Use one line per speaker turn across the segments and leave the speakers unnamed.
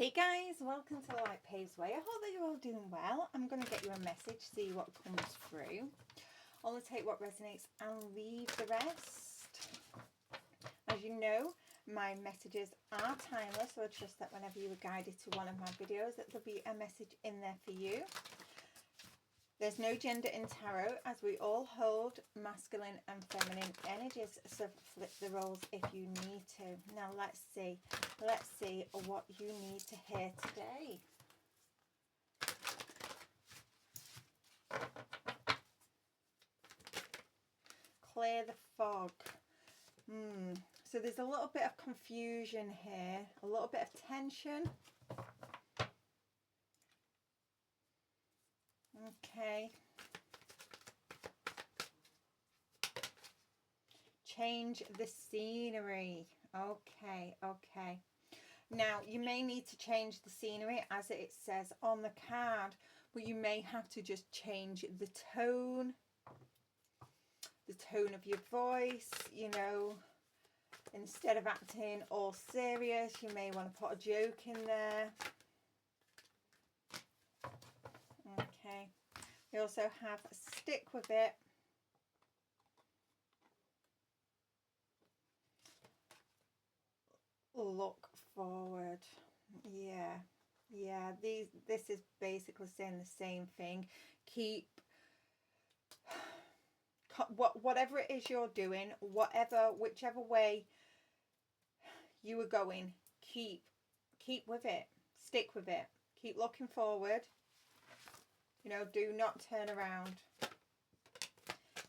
Hey guys, welcome to the Light Paves Way. I hope that you're all doing well. I'm going to get you a message, see what comes through. Only take what resonates and leave the rest. As you know, my messages are timeless, so I trust that whenever you are guided to one of my videos, that there'll be a message in there for you. There's no gender in tarot, as we all hold masculine and feminine energies, so flip the roles if you need to. Now let's see what you need to hear today. Clear the fog. So there's a little bit of confusion here, a little bit of tension. Okay. Change the scenery. Okay. Now, you may need to change the scenery as it says on the card, but you may have to just change the tone of your voice, you know. Instead of acting all serious, you may want to put a joke in there. Okay. We also have stick with it. Look forward. Yeah. This is basically saying the same thing. Keep whatever it is you're doing, whichever way you are going, keep with it. Stick with it. Keep looking forward. You know, do not turn around.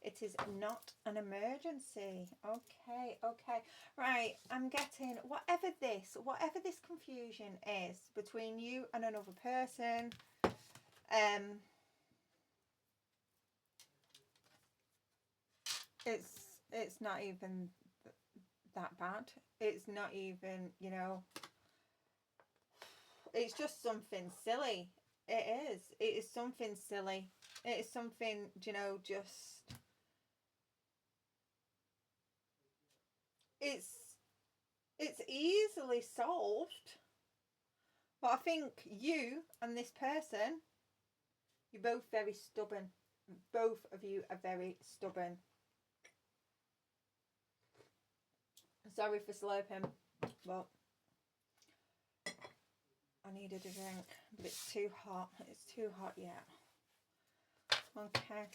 It is not an emergency. Okay. Right, I'm getting whatever this confusion is between you and another person. It's not even that bad. It's not even, you know, it's just something silly. It is something silly. It is something, you know, just it's easily solved. But I think you and this person, you're both very stubborn. Both of you are very stubborn. Sorry for slurping, but I needed a drink, but it's too hot. It's too hot yet. Okay.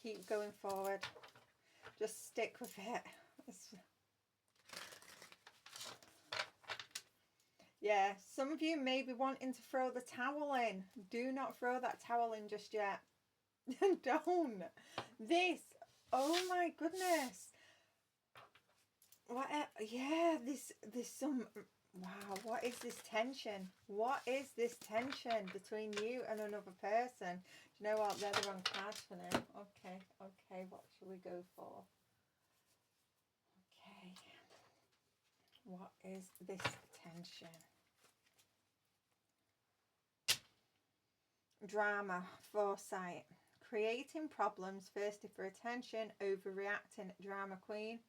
Keep going forward. Just stick with it. Yeah, some of you may be wanting to throw the towel in. Do not throw that towel in just yet. Don't. This, oh my goodness. What? Yeah, there's some. Wow, what is this tension? What is this tension between you and another person? Do you know what? They're the wrong cards for now. Okay, what should we go for? Okay. What is this tension? Drama, foresight. Creating problems, thirsty for attention, overreacting, drama queen.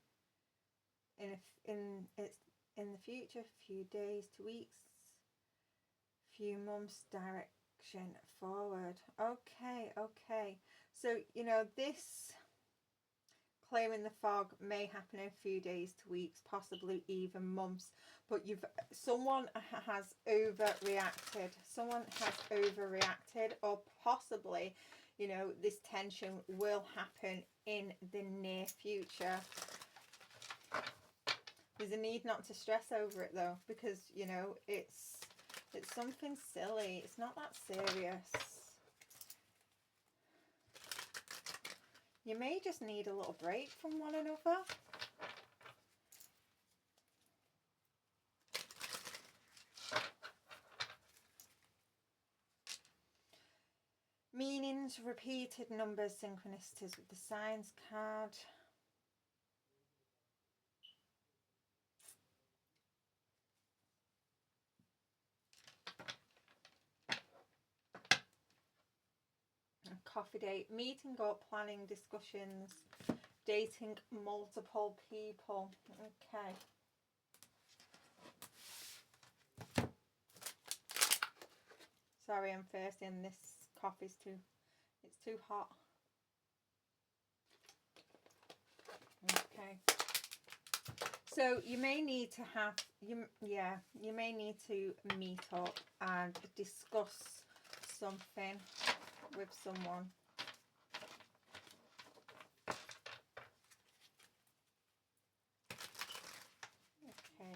In the future, few days to weeks, few months, direction forward. Okay. So, you know, this clearing the fog may happen in a few days to weeks, possibly even months, but someone has overreacted, or possibly, you know, this tension will happen in the near future. There's a need not to stress over it though, because, you know, it's something silly. It's not that serious. You may just need a little break from one another. Meanings, repeated numbers, synchronicities with the signs card. Coffee date, meeting up, planning, discussions, dating multiple people. Okay. Sorry, I'm thirsty and this coffee's it's too hot. Okay. So you may need to have, you may need to meet up and discuss something with someone. Okay.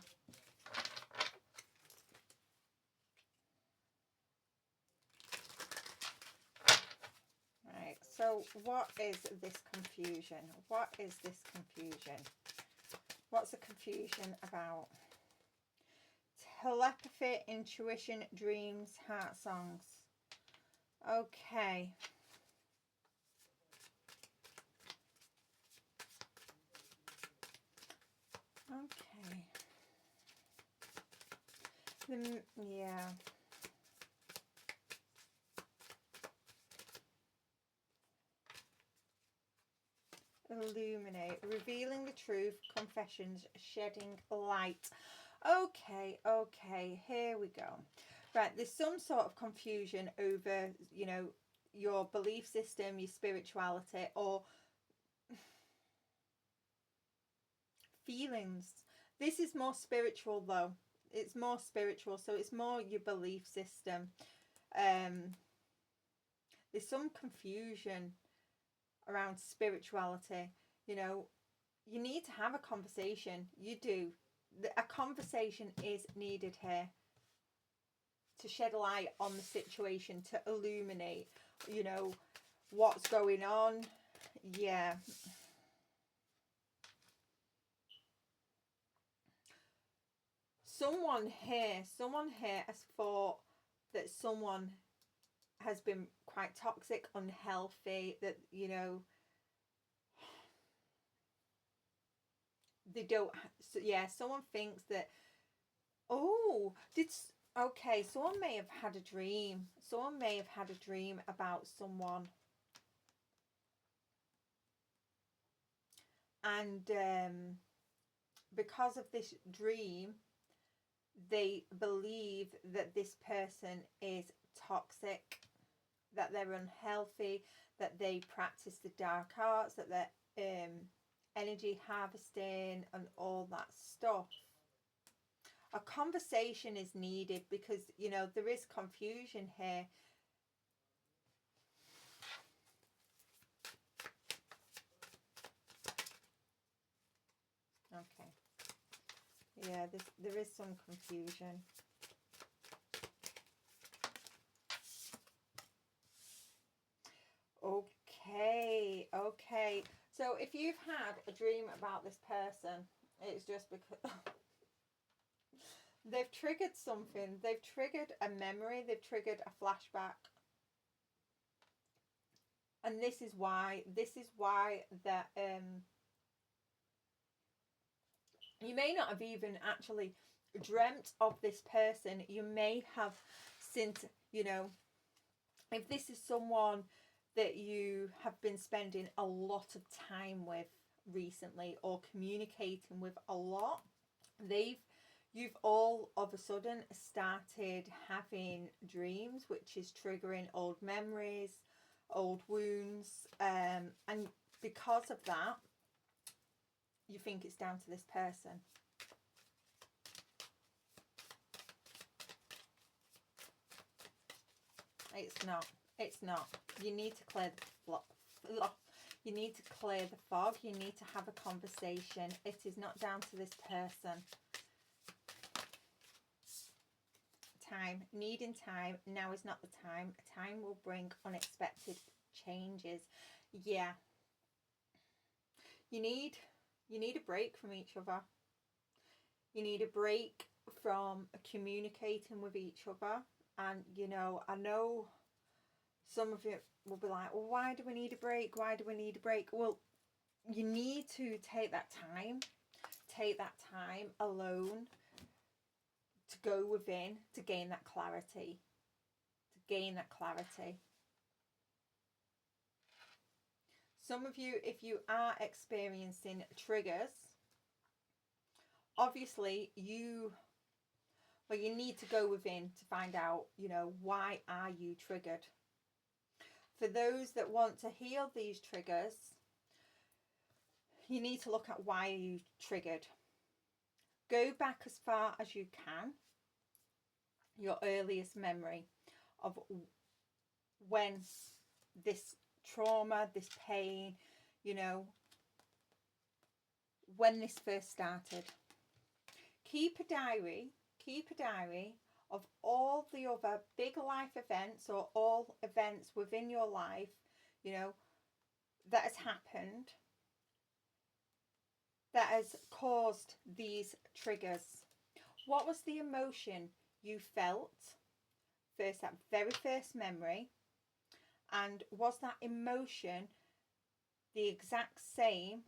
Right, so what is this confusion? What is this confusion? What's the confusion about? Telepathy, intuition, dreams, heart songs. Okay. Okay. Yeah. Illuminate, revealing the truth, confessions, shedding light. Okay, okay, here we go. Right, there's some sort of confusion over, you know, your belief system, your spirituality, or feelings. This is more spiritual though. It's more spiritual, so it's more your belief system. There's some confusion around spirituality. You know, you need to have a conversation. You do. A conversation is needed here to shed light on the situation, to illuminate, you know, what's going on. Yeah. Someone here has thought that someone has been quite toxic, unhealthy, that, you know, they don't, so yeah, someone thinks that, oh, okay, someone may have had a dream. Someone may have had a dream about someone. And because of this dream, they believe that this person is toxic, that they're unhealthy, that they practice the dark arts, that they're energy harvesting and all that stuff. A conversation is needed because, you know, there is confusion here. Okay. Yeah, there is some confusion. Okay, okay. So if you've had a dream about this person, it's just because they've triggered something. They've triggered a memory. They've triggered a flashback. And this is why that you may not have even actually dreamt of this person. You may have, since, you know, if this is someone that you have been spending a lot of time with recently or communicating with a lot, you've all of a sudden started having dreams, which is triggering old memories, old wounds, and because of that, you think it's down to this person. It's not. It's not. You need to clear the you need to clear the fog. You need to have a conversation. It is not down to this person. Time. Needing time. Now is not the time. Time will bring unexpected changes. Yeah. You need a break from each other. You need a break from communicating with each other. And, you know, I know some of you will be like, well, why do we need a break? Why do we need a break? Well, you need to take that time alone to go within, to gain that clarity. Some of you, if you are experiencing triggers, obviously you Well, you need to go within to find out, you know, why are you triggered? For those that want to heal these triggers, you need to look at why are you triggered. Go back as far as you can, your earliest memory of when this trauma, this pain, you know, when this first started. Keep a diary of all the other big life events or all events within your life, you know, that has happened, that has caused these triggers. What was the emotion you felt first, that very first memory? And was that emotion the exact same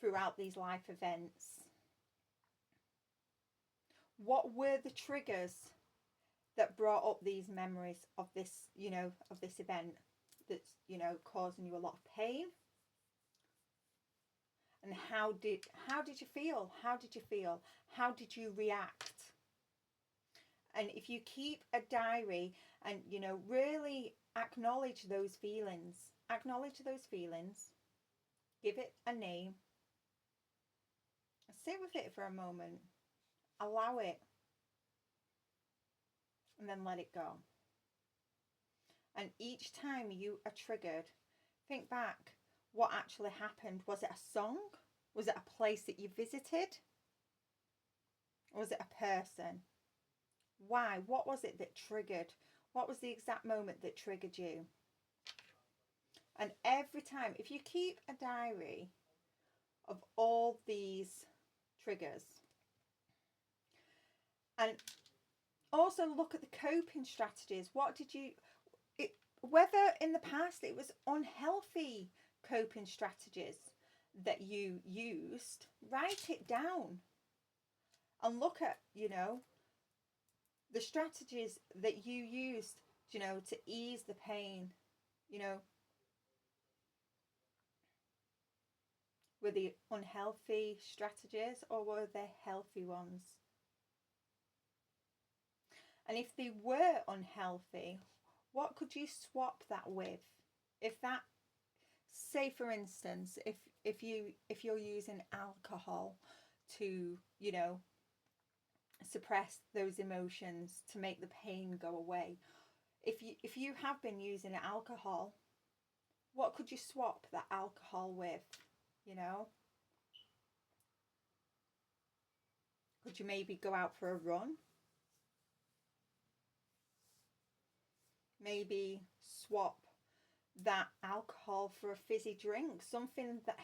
throughout these life events? What were the triggers that brought up these memories of this, you know, of this event that's, you know, causing you a lot of pain? And how did you feel? How did you feel? How did you react? And if you keep a diary and, you know, really acknowledge those feelings, give it a name, sit with it for a moment, allow it, and then let it go. And each time you are triggered, think back, what actually happened? Was it a song? Was it a place that you visited? Or was it a person? Why? What was it that triggered? What was the exact moment that triggered you? And every time, if you keep a diary of all these triggers, and also look at the coping strategies. What did you, whether in the past it was unhealthy coping strategies that you used, write it down and look at, you know, the strategies that you used, you know, to ease the pain, you know. Were they unhealthy strategies or were they healthy ones? And if they were unhealthy, what could you swap that with? If that, say for instance, if you're using alcohol to, you know, suppress those emotions, to make the pain go away, if you have been using alcohol, what could you swap that alcohol with? You know, could you maybe go out for a run? Maybe swap that alcohol for a fizzy drink, something that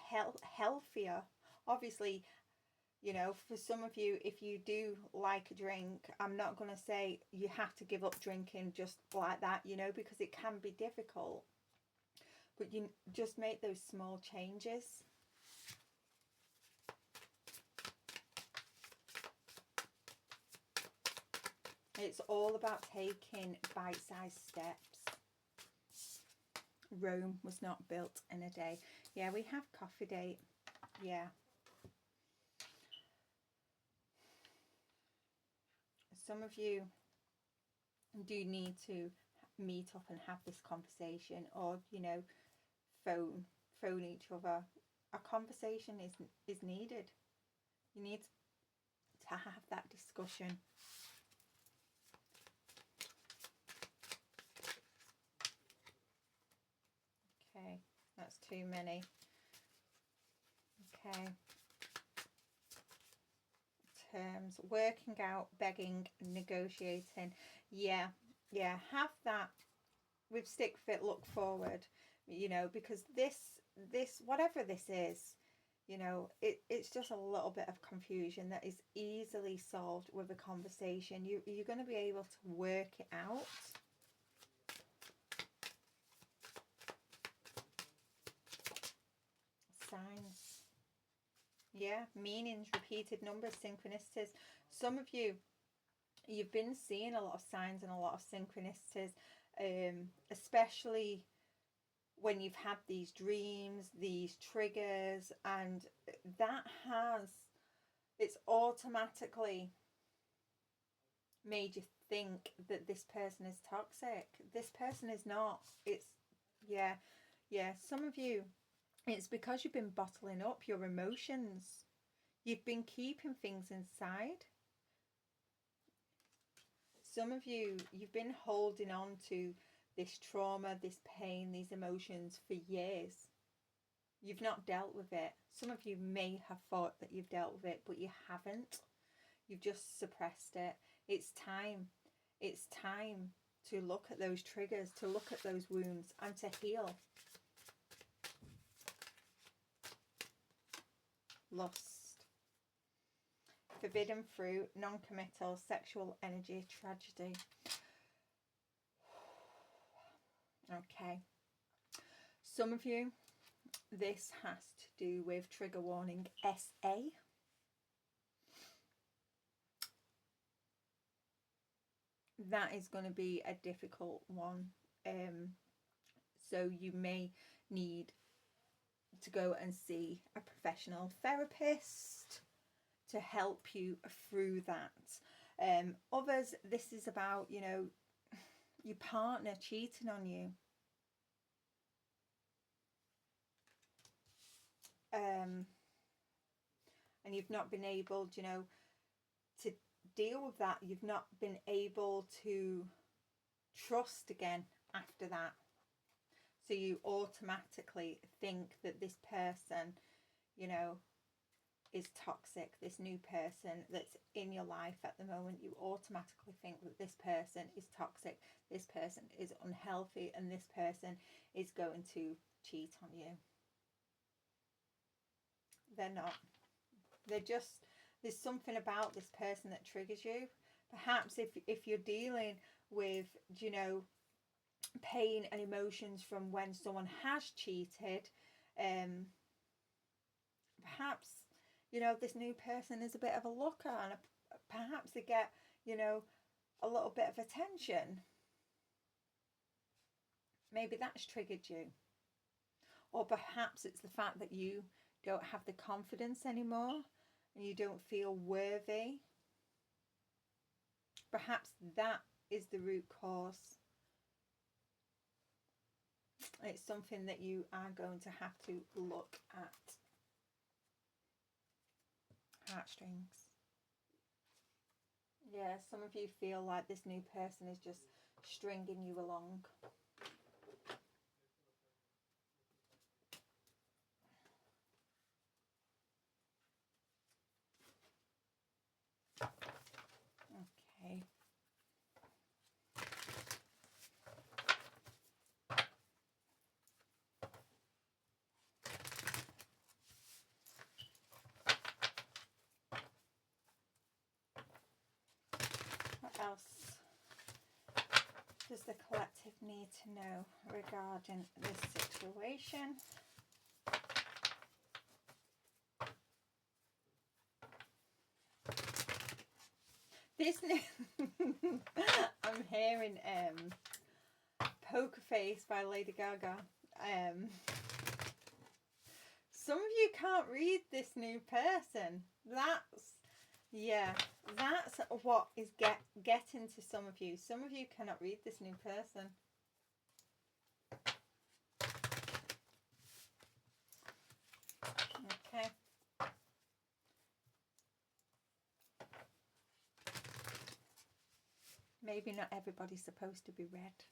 healthier. Obviously, you know, for some of you, if you do like a drink, I'm not going to say you have to give up drinking just like that, you know, because it can be difficult. But you just make those small changes. It's all about taking bite-sized steps. Rome was not built in a day. Yeah, we have coffee date. Yeah. Some of you do need to meet up and have this conversation, or, you know, phone each other. A conversation is needed. You need to have that discussion. Okay, that's too many. Okay. Terms, working out, begging, negotiating. Yeah, have that with stick, fit, look forward, you know, because this whatever this is, you know, it's just a little bit of confusion that is easily solved with a conversation. You're going to be able to work it out. Signs. Yeah, meanings, repeated numbers, synchronicities. Some of you, you've been seeing a lot of signs and a lot of synchronicities, especially when you've had these dreams, these triggers, and that has, it's automatically made you think that this person is toxic. This person is not. It's, yeah, some of you, it's because you've been bottling up your emotions. You've been keeping things inside. Some of you, you've been holding on to this trauma, this pain, these emotions for years. You've not dealt with it. Some of you may have thought that you've dealt with it, but you haven't. You've just suppressed it. It's time. It's time to look at those triggers, to look at those wounds, and to heal. Lust. Forbidden fruit, non-committal, sexual energy, tragedy. Okay. Some of you, this has to do with trigger warning SA. That is going to be a difficult one. So you may need to go and see a professional therapist to help you through that. Others, this is about, you know, your partner cheating on you. And you've not been able, you know, to deal with that. You've not been able to trust again after that. So you automatically think that this person, you know, is toxic. This new person that's in your life at the moment, you automatically think that this person is toxic, this person is unhealthy, and this person is going to cheat on you. They're not. They're just, there's something about this person that triggers you. Perhaps if you're dealing with, you know, pain and emotions from when someone has cheated, perhaps, you know, this new person is a bit of a looker, and perhaps they get, you know, a little bit of attention. Maybe that's triggered you. Or perhaps it's the fact that you don't have the confidence anymore and you don't feel worthy. Perhaps that is the root cause. It's something that you are going to have to look at. Heartstrings. Yeah, some of you feel like this new person is just stringing you along. Okay. What else does the collective need to know regarding this situation? This I'm hearing Poker Face by Lady Gaga. Some of you can't read this new person. That's what is getting to some of you. Some of you cannot read this new person. Okay. Maybe not everybody's supposed to be read.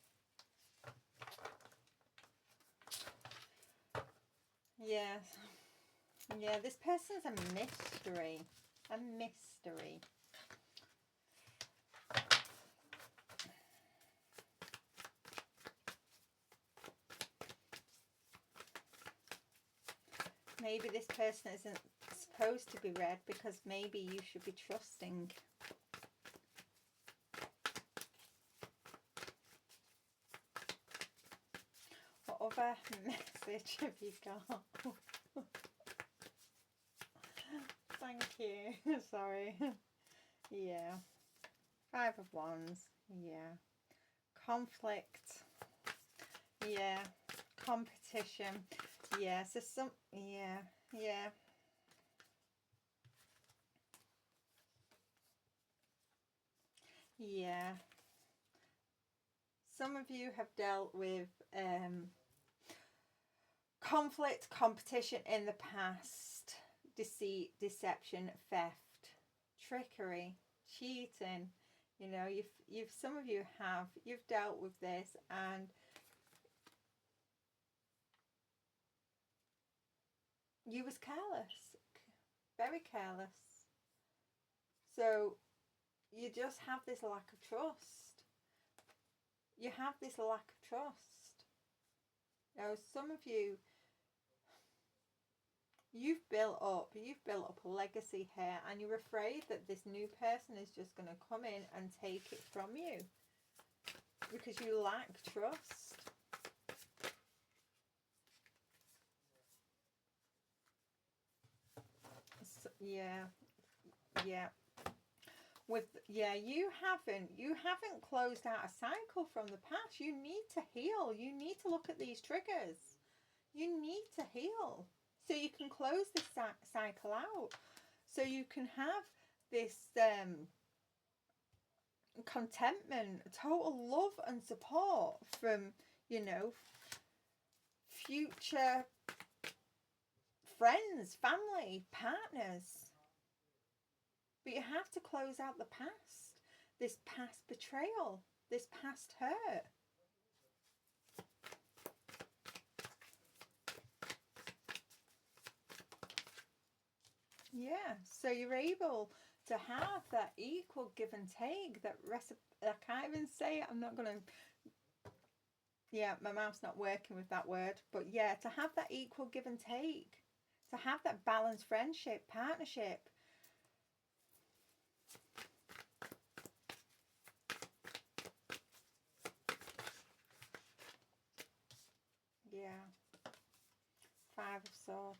Yes. Yeah, this person's a mystery. A mystery. Maybe this person isn't supposed to be read because maybe you should be trusting. What other message have you got? Thank you. Sorry. Yeah. 5 of Wands. Yeah. Conflict. Yeah. Competition. Yeah. So some. Yeah. Yeah. Yeah. Some of you have dealt with conflict, competition in the past, deceit, deception, theft, trickery, cheating. You know, you've some of you you've dealt with this, and you was careless, very careless. So you just have this lack of trust. You have this lack of trust. You know, some of you, you've built up a legacy here, and you're afraid that this new person is just going to come in and take it from you because you lack trust. So, yeah. You haven't closed out a cycle from the past. You need to heal. You need to look at these triggers. You need to heal so you can close this cycle out, so you can have this contentment, total love and support from, you know, future friends, family, partners. But you have to close out the past, this past betrayal, this past hurt. Yeah, so you're able to have that equal give and take, that I can't even say it, I'm not going to, yeah, my mouth's not working with that word, but yeah, to have that equal give and take, to have that balanced friendship, partnership. Yeah, 5 of Swords.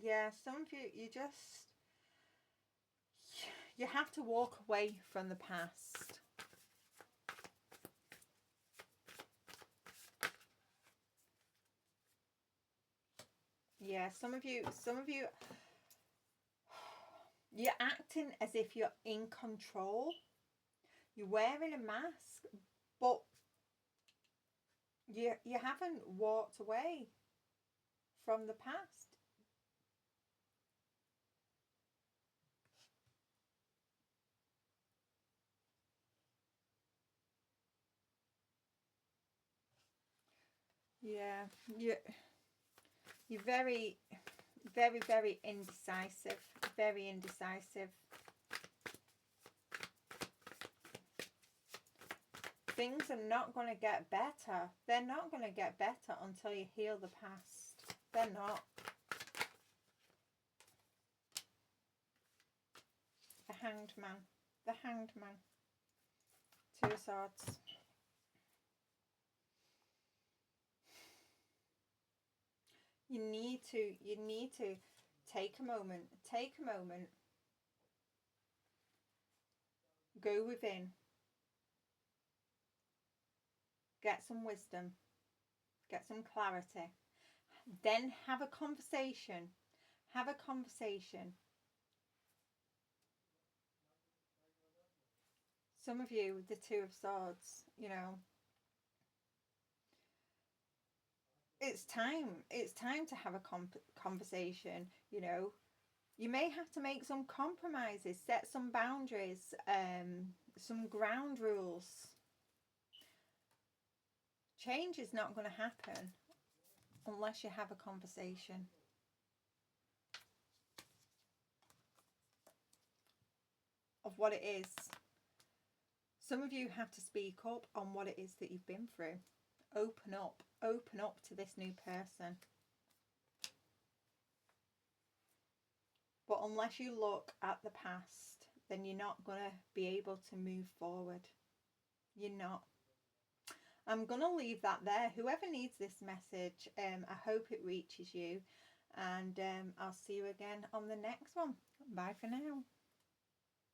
Yeah, some of you just, you have to walk away from the past. Yeah, some of you, you're acting as if you're in control. You're wearing a mask, but you haven't walked away from the past. Yeah, you're very, very, very indecisive. Very indecisive. Things are not going to get better. They're not going to get better until you heal the past. They're not. The Hanged Man. The Hanged Man. 2 of Swords. You need to take a moment. Go within. Get some wisdom. Get some clarity. Then have a conversation. Have a conversation. Some of you with the 2 of Swords, you know, it's time to have a conversation. You know, you may have to make some compromises, set some boundaries, some ground rules. Change is not going to happen unless you have a conversation. Of what it is. Some of you have to speak up on what it is that you've been through. Open up to this new person. But unless you look at the past, then you're not going to be able to move forward. You're not. I'm going to leave that there. Whoever needs this message, I hope it reaches you. And I'll see you again on the next one. Bye for now.